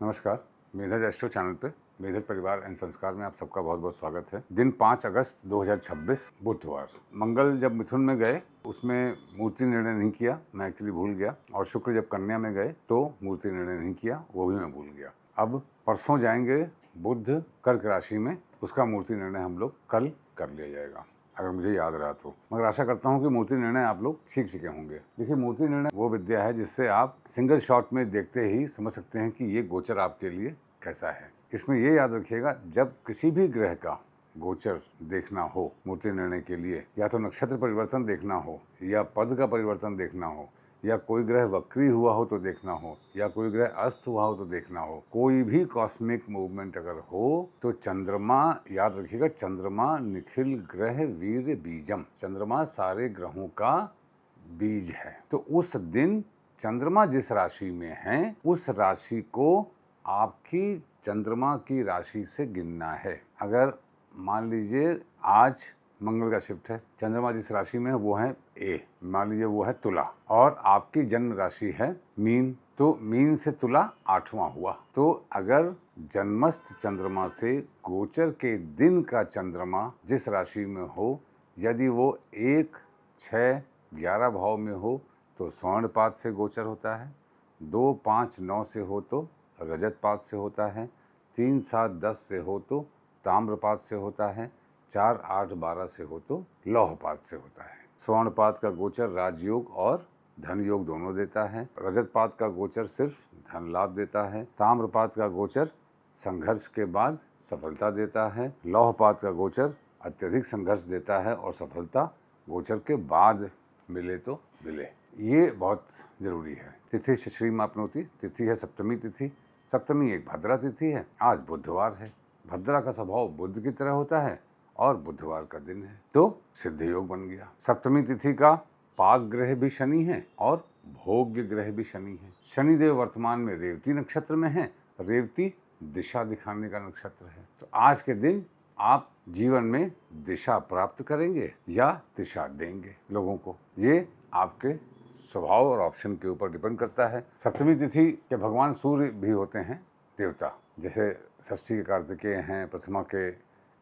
नमस्कार, मेधज astro channel पे मेधज परिवार एंड संस्कार में आप सबका बहुत बहुत स्वागत है। दिन 5 अगस्त 2026 बुधवार। मंगल जब मिथुन में गए उसमें मूर्ति निर्णय नहीं किया, मैं एक्चुअली भूल गया। और शुक्र जब कन्या में गए तो मूर्ति निर्णय नहीं किया, वो भी मैं भूल गया। अब परसों जाएंगे बुध कर्क राशि में, उसका मूर्ति निर्णय हम लोग कल कर लिया जाएगा, अगर मुझे याद रहा तो। मगर आशा करता हूँ कि मूर्ति निर्णय आप लोग सीख चुके होंगे। देखिए, मूर्ति निर्णय वो विद्या है जिससे आप सिंगल शॉट में देखते ही समझ सकते हैं कि ये गोचर आपके लिए कैसा है। इसमें ये याद रखिएगा, जब किसी भी ग्रह का गोचर देखना हो मूर्ति निर्णय के लिए, या तो नक्षत्र परिवर्तन देखना हो, या पद का परिवर्तन देखना हो, या कोई ग्रह वक्री हुआ हो तो देखना हो, या कोई ग्रह अस्त हुआ हो तो देखना हो, कोई भी कॉस्मिक मूवमेंट अगर हो तो चंद्रमा, याद रखिएगा, चंद्रमा निखिल ग्रह वीर बीजम, चंद्रमा सारे ग्रहों का बीज है। तो उस दिन चंद्रमा जिस राशि में है उस राशि को आपकी चंद्रमा की राशि से गिनना है। अगर मान लीजिए आज मंगल का शिफ्ट है, चंद्रमा जिस राशि में है वो है ए, मान लीजिए वो है तुला, और आपकी जन्म राशि है मीन, तो मीन से तुला 8वां हुआ। तो अगर जन्मस्थ चंद्रमा से गोचर के दिन का चंद्रमा जिस राशि में हो, यदि वो 1, 6, 11 भाव में हो तो स्वर्णपात से गोचर होता है, 2, 5, 9 से हो तो रजतपात से होता है, 3, 7, 10 से हो तो ताम्रपात से होता है, 4, 8, 12 से हो तो लौहपात से होता है। स्वर्णपात का गोचर राजयोग और धन योग दोनों देता है। रजतपात का गोचर सिर्फ धन लाभ देता है। ताम्रपात का गोचर संघर्ष के बाद सफलता देता है। लौहपात का गोचर अत्यधिक संघर्ष देता है और सफलता गोचर के बाद मिले तो मिले। ये बहुत जरूरी है। तिथि श्री मापनोती तिथि है सप्तमी तिथि। सप्तमी एक भद्रा तिथि है। आज बुधवार है। भद्रा का स्वभाव बुध की तरह होता है और बुधवार का दिन है, तो सिद्ध योग बन गया। सप्तमी तिथि का पाक ग्रह भी शनि है और भोग्य ग्रह भी शनि है। शनिदेव वर्तमान में रेवती नक्षत्र में है। रेवती दिशा दिखाने का नक्षत्र है। तो आज के दिन आप जीवन में दिशा प्राप्त करेंगे या दिशा देंगे लोगों को, ये आपके स्वभाव और ऑप्शन के ऊपर डिपेंड करता है। सप्तमी तिथि के भगवान सूर्य भी होते हैं देवता, जैसे षष्ठी के कार्तिकेय हैं, प्रथमा के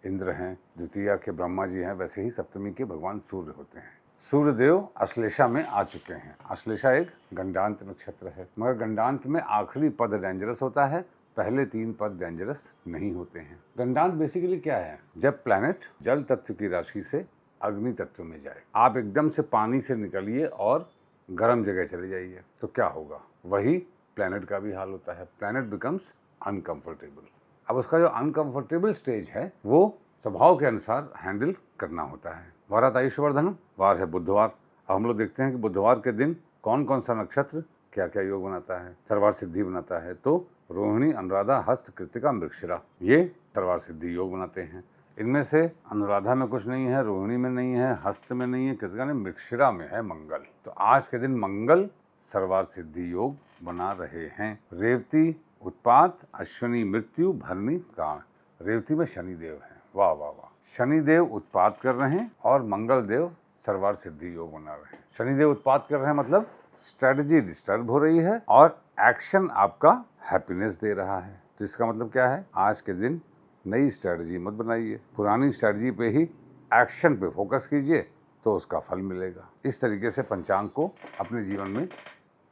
इंद्र हैं, द्वितीया के ब्रह्मा जी हैं, वैसे ही सप्तमी के भगवान सूर्य होते हैं। सूर्यदेव अश्लेषा में आ चुके हैं। अश्लेषा एक गंडांत नक्षत्र है, मगर गंडांत में आखिरी पद डेंजरस होता है, पहले 3 पद डेंजरस नहीं होते हैं। गंडांत बेसिकली क्या है? जब प्लैनेट जल तत्व की राशि से अग्नि तत्व में जाए, आप एकदम से पानी से निकलिए और गर्म जगह चले जाइए तो क्या होगा? वही प्लैनेट का भी हाल होता है। Planet becomes uncomfortable. अब उसका जो अनकंफर्टेबल स्टेज है वो स्वभाव के अनुसार हैंडल करना होता है। वारात आयुष्यवर्धनम, वार है बुधवार। अब हम लोग देखते हैं कि बुधवार के दिन कौन कौन सा नक्षत्र क्या क्या योग बनाता है, सर्वार सिद्धि बनाता है। तो रोहिणी, अनुराधा, हस्त, कृतिका, मृगशिरा, ये सर्वार सिद्धि योग बनाते हैं। इनमें से अनुराधा में कुछ नहीं है, रोहिणी में नहीं है, हस्त में नहीं है, कृतिका में, मृगशिरा में है मंगल। तो आज के दिन मंगल सर्वार सिद्धि योग बना रहे हैं। रेवती उत्पात, अश्विनी मृत्यु, भरणी काण। रेवती में शनिदेव है। वाह वाह वाह। शनिदेव उत्पात कर रहे हैं और मंगल देव सर्वार सिद्धि योग बना रहे हैं। शनिदेव उत्पात कर रहे हैं मतलब स्ट्रेटजी डिस्टर्ब हो रही है और एक्शन आपका हैप्पीनेस दे रहा है। तो इसका मतलब क्या है? आज के दिन नई स्ट्रेटजी मत बनाइए, पुरानी स्ट्रेटजी पे ही एक्शन पे फोकस कीजिए तो उसका फल मिलेगा। इस तरीके से पंचांग को अपने जीवन में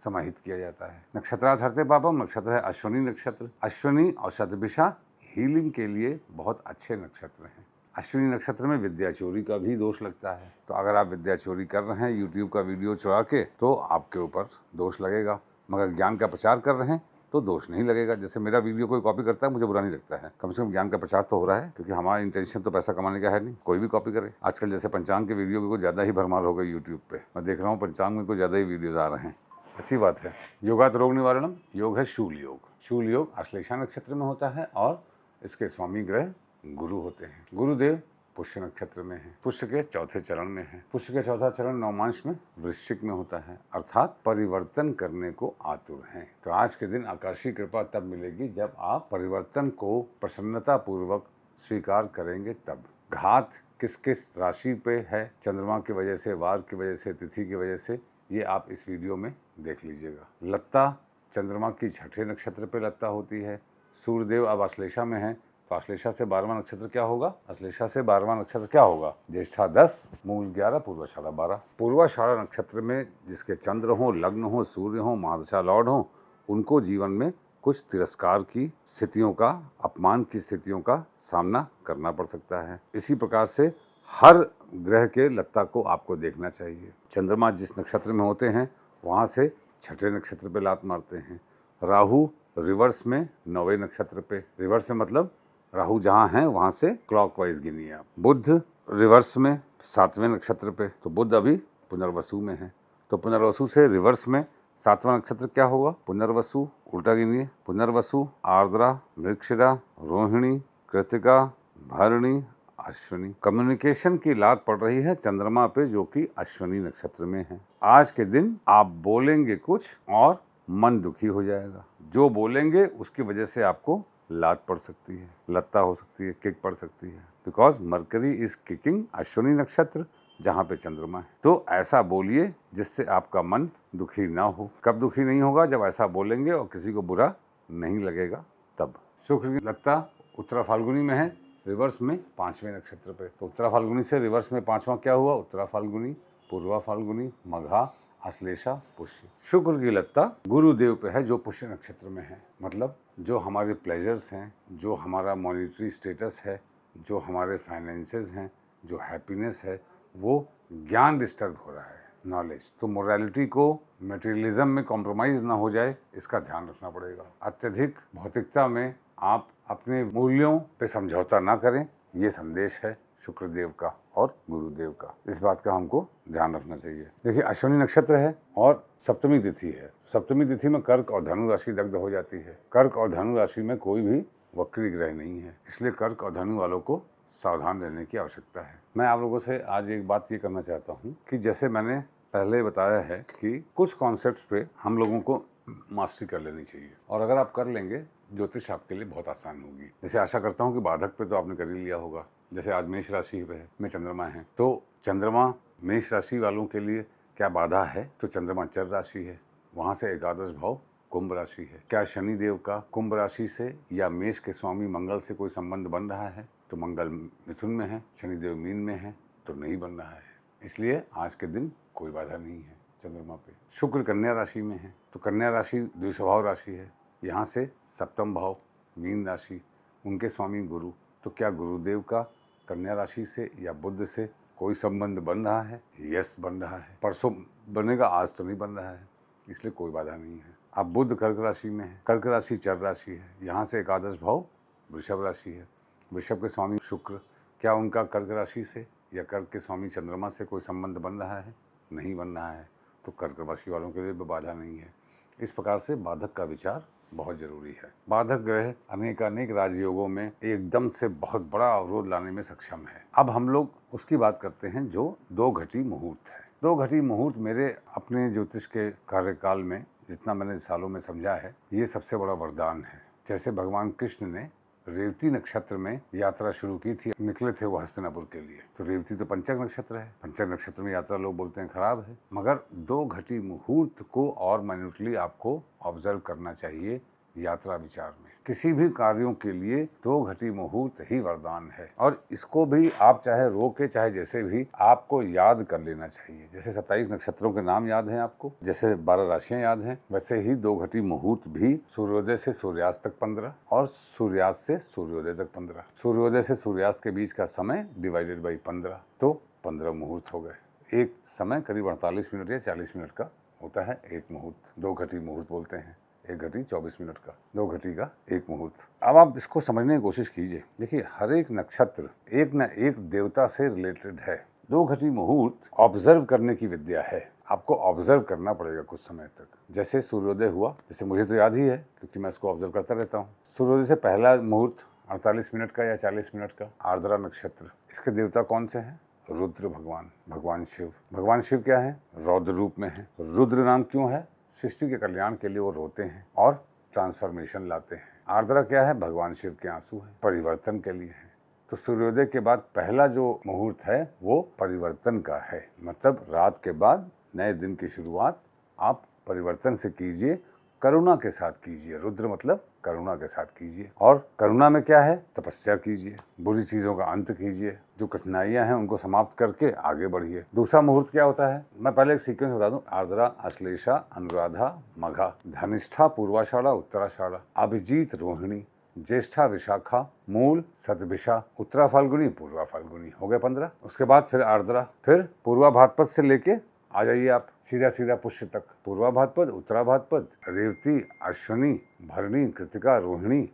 समाहित किया जाता है। नक्षत्रार्थ हरते पापम, नक्षत्र है अश्विनी नक्षत्र। अश्विनी और शतभिषा हीलिंग के लिए बहुत अच्छे नक्षत्र हैं। अश्विनी नक्षत्र में विद्या चोरी का भी दोष लगता है, तो अगर आप विद्या चोरी कर रहे हैं यूट्यूब का वीडियो चुरा के, तो आपके ऊपर दोष लगेगा। मगर ज्ञान का प्रचार कर रहे हैं तो दोष नहीं लगेगा। जैसे मेरा वीडियो कोई कॉपी करता है, मुझे बुरा नहीं लगता है, कम से कम ज्ञान का प्रचार तो हो रहा है, क्योंकि हमारा इंटेंशन तो पैसा कमाने का है नहीं। कोई भी कॉपी करे। आजकल जैसे पंचांग के वीडियो की कुछ ज़्यादा ही भरमार हो गई यूट्यूब पे, मैं देख रहा हूँ पंचांग में कुछ ज़्यादा ही वीडियोज़ आ रहे हैं। अच्छी बात है। योगात रोग निवारणम, योग है शूल योग। शूल योग अश्लेषा नक्षत्र में होता है और इसके स्वामी ग्रह गुरु होते हैं। गुरुदेव पुष्य नक्षत्र में है, पुष्य के चौथे चरण में है। पुष्य के चौथा चरण नवमांश में वृश्चिक में होता है, अर्थात परिवर्तन करने को आतुर हैं। तो आज के दिन आकाशीय कृपा तब मिलेगी जब आप परिवर्तन को प्रसन्नता पूर्वक स्वीकार करेंगे। तब घात किस किस राशि पे है, चंद्रमा की वजह से, वार की वजह से, तिथि की वजह से, ये आप इस वीडियो में देख लीजिएगा। लत्ता चंद्रमा की छठे नक्षत्र पे लत्ता होती है। सूर्यदेव अब आश्लेषा में है, तो आश्लेषा से 12वां नक्षत्र क्या होगा? आश्लेषा से 12वां नक्षत्र क्या होगा? ज्येष्ठा 10, मूल 11, पूर्वाषाढ़ा 12। पूर्वाषाढ़ा नक्षत्र में जिसके चंद्र हो, लग्न हो, सूर्य हो, महादशा लॉर्ड हो, उनको जीवन में कुछ तिरस्कार की स्थितियों का, अपमान की स्थितियों का सामना करना पड़ सकता है। इसी प्रकार से हर ग्रह के लत्ता को आपको देखना चाहिए। चंद्रमा जिस नक्षत्र में होते हैं वहाँ से छठे नक्षत्र पे लात मारते हैं। राहु रिवर्स में 9वें नक्षत्र पे, रिवर्स में मतलब राहु जहाँ हैं वहाँ से क्लॉकवाइज गिनिए आप। बुध रिवर्स में 7वें नक्षत्र पे, तो बुध अभी पुनर्वसु में है, तो पुनर्वसु से रिवर्स में 7वां नक्षत्र क्या होगा? पुनर्वसु। उल्टा गिनिए, पुनर्वसु, आर्द्रा, मृगशिरा, रोहिणी, कृतिका, भरणी, अश्विनी। कम्युनिकेशन की लात पड़ रही है चंद्रमा पे जो कि अश्विनी नक्षत्र में है। आज के दिन आप बोलेंगे कुछ और मन दुखी हो जाएगा। जो बोलेंगे उसकी वजह से आपको लात पड़ सकती है, लत्ता हो सकती है, किक पड़ सकती है, because mercury is kicking Ashwini नक्षत्र जहाँ पे चंद्रमा है। तो ऐसा बोलिए जिससे आपका मन दुखी ना हो। कब दुखी नहीं होगा? जब ऐसा बोलेंगे और किसी को बुरा नहीं लगेगा तब। शुक्र की लत्ता उत्तरा फाल्गुनी में है, रिवर्स में 5वें नक्षत्र पे, तो उत्तरा फाल्गुनी से रिवर्स में 5वां क्या हुआ? उत्तरा फाल्गुनी, पूर्वा फाल्गुनी, मघा, आश्लेषा, पुष्य। शुक्र की लत्ता गुरुदेव पे है जो पुष्य नक्षत्र में है। मतलब जो हमारे प्लेजर्स हैं, जो हमारा मॉनिटरी स्टेटस है, जो हमारे फाइनेंसेस हैं, जो हैप्पीनेस है, वो ज्ञान डिस्टर्ब हो रहा है, नॉलेज। तो मोरालिटी को मटेरियलिज्म में कॉम्प्रोमाइज ना हो जाए, इसका ध्यान रखना पड़ेगा। अत्यधिक भौतिकता में आप अपने मूल्यों पे समझौता ना करें, ये संदेश है शुक्रदेव का और गुरुदेव का। इस बात का हमको ध्यान रखना चाहिए। देखिए, अश्विनी नक्षत्र है और सप्तमी तिथि है। सप्तमी तिथि में कर्क और धनु राशि दग्ध हो जाती है। कर्क और धनु राशि में कोई भी वक्री ग्रह नहीं है, इसलिए कर्क और धनु वालों को सावधान रहने की आवश्यकता है। मैं आप लोगों से आज एक बात ये करना चाहता हूँ कि जैसे मैंने पहले बताया है कि कुछ कॉन्सेप्ट्स पे हम लोगों को मास्टरी कर लेनी चाहिए, और अगर आप कर लेंगे ज्योतिष आपके लिए बहुत आसान होगी। जैसे आशा करता हूँ कि बाधक पे तो आपने कर ही लिया होगा। जैसे आज मेष राशि पे में चंद्रमा है, तो चंद्रमा मेष राशि वालों के लिए क्या बाधा है? तो चंद्रमा चर राशि है, वहाँ से एकादश भाव कुंभ राशि है। क्या शनिदेव का कुंभ राशि से या मेष के स्वामी मंगल से कोई संबंध बन रहा है? तो मंगल मिथुन में है, शनिदेव मीन में है, तो नहीं बन रहा है। इसलिए आज के दिन कोई बाधा नहीं है चंद्रमा पे। शुक्र कन्या राशि में है, तो कन्या राशि द्विस्वभाव राशि है, यहाँ से सप्तम भाव मीन राशि, उनके स्वामी गुरु। तो क्या गुरुदेव का कन्या राशि से या बुध से कोई संबंध बन रहा है? यस, बन रहा है। परसों बनेगा, आज तो नहीं बन रहा है, इसलिए कोई बाधा नहीं है। अब बुध कर्क राशि में है, कर्क राशि चर राशि है, यहाँ से एकादश भाव वृषभ राशि है, वृषभ के स्वामी शुक्र। क्या उनका कर्क राशि से या कर्क के स्वामी चंद्रमा से कोई संबंध बन रहा है? नहीं बन रहा है, तो कर्क राशि वालों के लिए भी बाधा नहीं है। इस प्रकार से बाधक का विचार बहुत जरूरी है। बाधक ग्रह अनेक राजयोगों में एकदम से बहुत बड़ा अवरोध लाने में सक्षम है। अब हम लोग उसकी बात करते हैं जो 2 घटी मुहूर्त है। 2 घटी मुहूर्त मेरे अपने ज्योतिष के कार्यकाल में जितना मैंने सालों में समझा है, ये सबसे बड़ा वरदान है। जैसे भगवान कृष्ण ने रेवती नक्षत्र में यात्रा शुरू की थी, निकले थे वो हस्तिनापुर के लिए, तो रेवती तो पंचक नक्षत्र है, पंचक नक्षत्र में यात्रा लोग बोलते हैं खराब है, मगर 2 घटी मुहूर्त को और माइन्यूटली आपको ऑब्जर्व करना चाहिए यात्रा विचार में। किसी भी कार्यों के लिए 2 घटी मुहूर्त ही वरदान है, और इसको भी आप चाहे रो के चाहे जैसे भी आपको याद कर लेना चाहिए। जैसे 27 नक्षत्रों के नाम याद हैं आपको, जैसे 12 राशियां याद हैं, वैसे ही 2 घटी मुहूर्त भी सूर्योदय से सूर्यास्त तक 15 और सूर्यास्त से सूर्योदय तक 15। सूर्योदय से सूर्यास्त के बीच का समय डिवाइडेड बाई 15, तो 15 मुहूर्त हो गए। एक समय करीब 48 मिनट या 40 मिनट का होता है एक मुहूर्त, 2 घटी मुहूर्त बोलते हैं। 1 घटी 24 मिनट का, 2 घटी का 1 मुहूर्त। अब आप इसको समझने की कोशिश कीजिए। देखिए, हर एक नक्षत्र एक न एक देवता से रिलेटेड है। 2 घटी मुहूर्त ऑब्जर्व करने की विद्या है, आपको ऑब्जर्व करना पड़ेगा कुछ समय तक। जैसे सूर्योदय हुआ, जैसे मुझे तो याद ही है क्योंकि मैं इसको ऑब्जर्व करता रहता हूँ। सूर्योदय से पहला मुहूर्त 48 मिनट का या 40 मिनट का, आर्द्रा नक्षत्र। इसके देवता कौन से हैं? रुद्र भगवान, भगवान शिव। भगवान शिव क्या है? रौद्र रूप में है। रुद्र नाम क्यों है? सृष्टि के कल्याण के लिए वो रोते हैं और ट्रांसफॉर्मेशन लाते हैं। आर्द्रा क्या है? भगवान शिव के आंसू हैं, परिवर्तन के लिए हैं। तो सूर्योदय के बाद पहला जो मुहूर्त है वो परिवर्तन का है, मतलब रात के बाद नए दिन की शुरुआत आप परिवर्तन से कीजिए करुणा के साथ कीजिए। रुद्र मतलब करुणा के साथ कीजिए। और करुणा में क्या है? तपस्या कीजिए, बुरी चीजों का अंत कीजिए, जो कठिनाइयां हैं उनको समाप्त करके आगे बढ़िए। दूसरा मुहूर्त क्या होता है? मैं पहले एक सीक्वेंस बता दूं। आर्द्रा, अश्लेषा, अनुराधा, मघा, धनिष्ठा, पूर्वाषाढ़ा, उत्तराषाढ़ा, अभिजीत, रोहिणी, ज्येष्ठा, विशाखा, मूल, शतभिषा, उत्तरा फाल्गुनी, पूर्वा फाल्गुनी। हो गए 15। उसके बाद फिर आर्द्रा, फिर पूर्वा भाद्रपद से लेके आ जाइए आप सीधा सीधा पुष्य तक। पूर्वा भाद्रपद, उत्तरा भाद्रपद, रेवती, अश्विनी, भरणी, कृतिका, रोहिणी,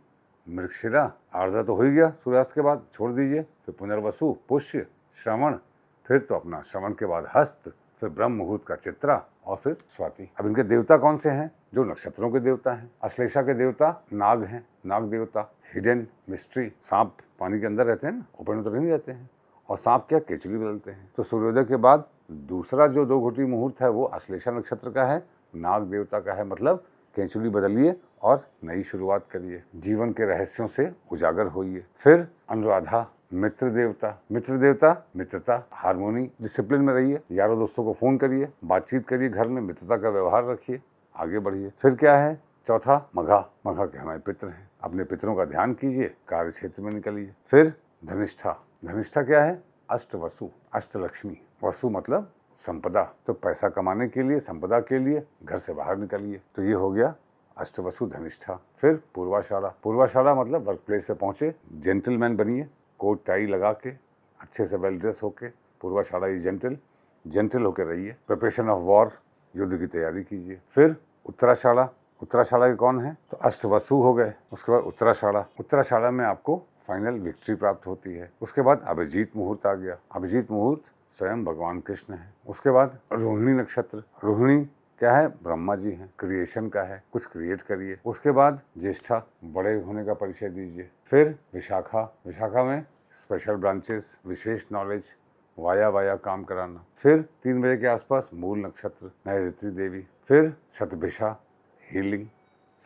मृगशिरा। आर्द्रा तो हो ही गया, सूर्यास्त के बाद छोड़ दीजिए। फिर पुनर्वसु, पुष्य, श्रवण, फिर तो अपना श्रवण के बाद हस्त, फिर ब्रह्म मुहूर्त का चित्रा और फिर स्वाति। अब इनके देवता कौन से हैं? जो नक्षत्रों के देवता हैं। अश्लेषा के देवता नाग हैं, नाग देवता। हिडन, मिस्ट्री, सांप पानी के अंदर रहते हैं ना, ऊपर में तो नहीं रहते हैं। और सांप क्या? केचुली बदलते हैं। तो सूर्योदय के बाद दूसरा जो 2 घटी मुहूर्त है वो अश्लेषा नक्षत्र का है, नाग देवता का है। मतलब केचुली बदलिए और नई शुरुआत करिए, जीवन के रहस्यों से उजागर होइए। फिर अनुराधा, मित्र देवता। मित्र देवता मित्रता, हार्मोनी, डिसिप्लिन में रहिए, यारों दोस्तों को फोन करिए, बातचीत करिए, घर में मित्रता का व्यवहार रखिए, आगे बढ़िए। फिर क्या है? चौथा मघा। मघा के हमारे पितृ हैं, अपने पितरों का ध्यान कीजिए, कार्य क्षेत्र में निकलिए। फिर धनिष्ठा। धनिष्ठा क्या है? अष्ट वसु, अष्टलक्ष्मी। वसु मतलब संपदा, तो पैसा कमाने के लिए, संपदा के लिए घर से बाहर निकलिए। तो ये हो गया अष्टवसु धनिष्ठा। फिर पूर्वाषाढ़ा। पूर्वाषाढ़ा मतलब वर्क प्लेस से पहुंचे, जेंटलमैन बनिए, कोट टाई लगा के, अच्छे से वेल ड्रेस होके। पूर्वाषाढ़ा इज जेंटल, जेंटल होकर रहिए। प्रिपरेशन ऑफ वॉर, युद्ध की तैयारी कीजिए। फिर उत्तराषाढ़ा। उत्तराषाढ़ा के कौन है? तो अष्टवसु हो गए। उसके बाद उत्तराषाढ़ा। उत्तराषाढ़ा में आपको फाइनल विक्ट्री प्राप्त होती है। उसके बाद अभिजीत मुहूर्त आ गया। अभिजीत मुहूर्त स्वयं भगवान कृष्ण है। उसके बाद रोहिणी नक्षत्र। रोहिणी क्या है? ब्रह्मा जी हैं, क्रिएशन का है, कुछ क्रिएट करिए। उसके बाद ज्येष्ठा, बड़े होने का परिचय दीजिए। फिर विशाखा। विशाखा में स्पेशल ब्रांचेस, विशेष नॉलेज, वाया वाया काम कराना। फिर 3 बजे के आसपास मूल नक्षत्र, नैऋति देवी। फिर शतभिषा, हीलिंग।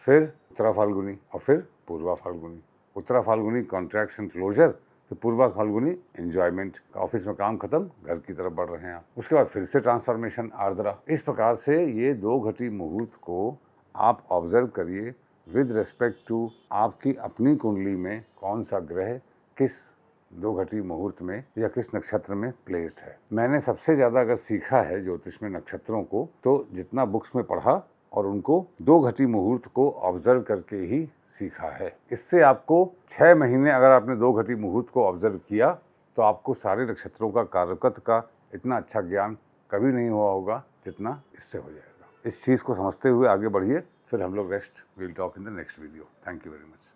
फिर उत्तरा फाल्गुनी और फिर Purva Phalguni. Uttara Phalguni contract and closure, फिर पूर्वा फाल्गुनी एंजॉयमेंट, ऑफिस में काम खत्म, घर की तरफ बढ़ रहे हैं आप। उसके बाद फिर से ट्रांसफॉर्मेशन, आर्द्रा। इस प्रकार से ये 2 घटी मुहूर्त को आप ऑब्जर्व करिए विद रिस्पेक्ट टू आपकी अपनी कुंडली में कौन सा ग्रह किस 2 घटी मुहूर्त में या किस नक्षत्र में प्लेस्ड है। मैंने सबसे ज्यादा अगर सीखा है ज्योतिष में नक्षत्रों को, तो जितना बुक्स में पढ़ा और उनको 2 घटी मुहूर्त को ऑब्जर्व करके ही सीखा है। इससे आपको 6 महीने अगर आपने 2 घटी मुहूर्त को ऑब्जर्व किया तो आपको सारे नक्षत्रों का कारकत्व का इतना अच्छा ज्ञान कभी नहीं हुआ होगा जितना इससे हो जाएगा। इस चीज़ को समझते हुए आगे बढ़िए। फिर हम लोग rest, will talk in the next video. Thank you very much.